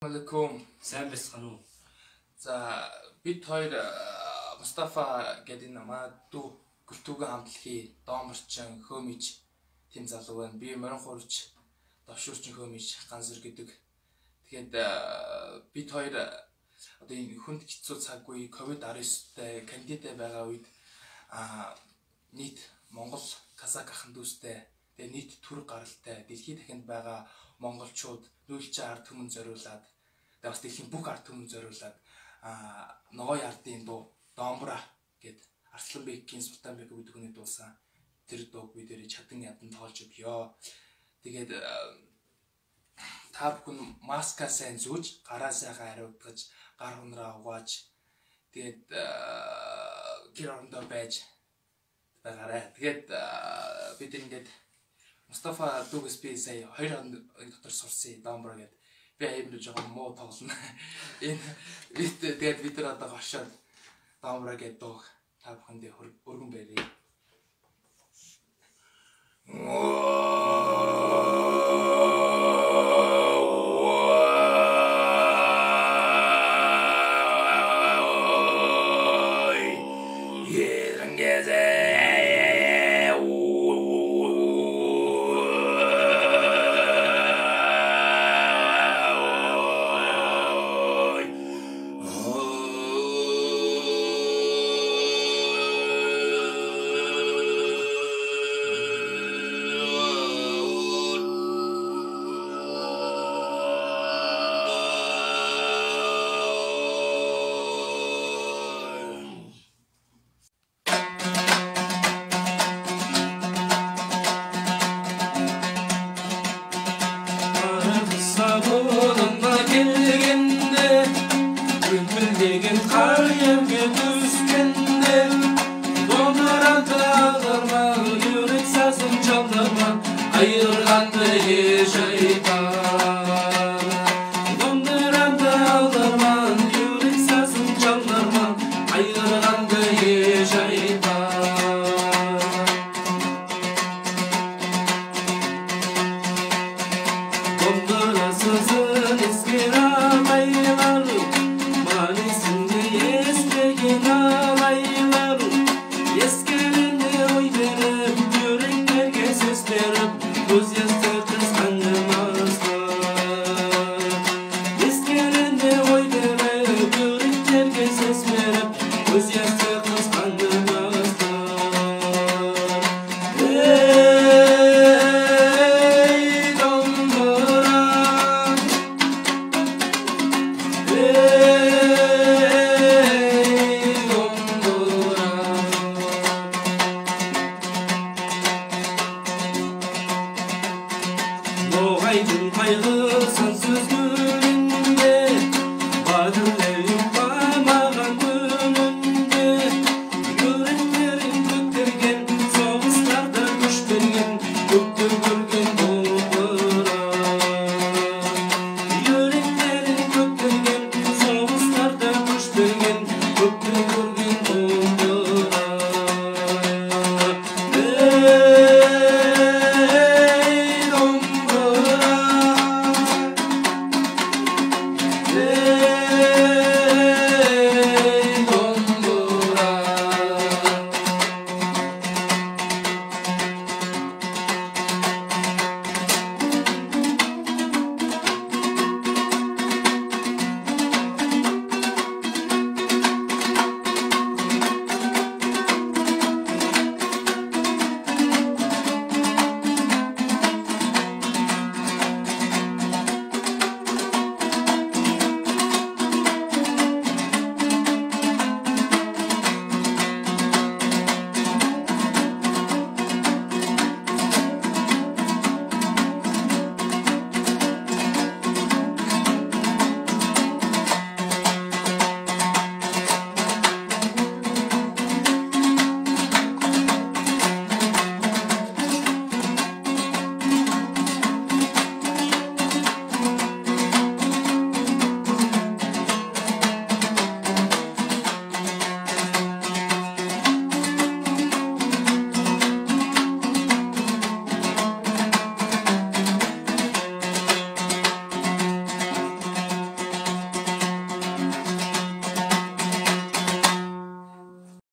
Алейкум. Сайн байцгаана уу? За бид хоёр Мұстафа гэдэг намаа дүү гүлтүүгийн хамтлагийн дооморчин хөөмиж тэм залуу байна. Би морин хурж довшуурчин хөөмиж Ганзориг гэдэг. Тэгээд бид хоёр одоо энэ хүнд хэцүү цаг үе COVID-19-тэй кандидат байгаа үед нийт монгол kazahk ахын дүүстэй тэгээд нийт төр гаралтай дэлхийн дахинд байгаа монголчууд нүүлчээ ард түмэн зориулаад бас дэлхийн бүх ард түмэн зориулаад ногоо ярдын дуу Домбра гэд Арсланбекийн Султанбек гэдэг хүний дуусан тэр дууг би дээр чадан ядан тоолж өгье. Тэгээд та бүхэн маска сайн зүүж, гараа сайхан хариуцгаж, гар хунраа угааж тэгээд гэр орондоо байж байгаарай. Тэгээд бид ингээд Мұстафа дүүгээс би сая 2 хоног дотор сурсан Домбра гэд би аймаг жоохон муу тоглоно. Энэ тэгээд бид нар одоо гошоод Домбра гэдэг дуу та бүхэндээ өргөн барья. Yeah.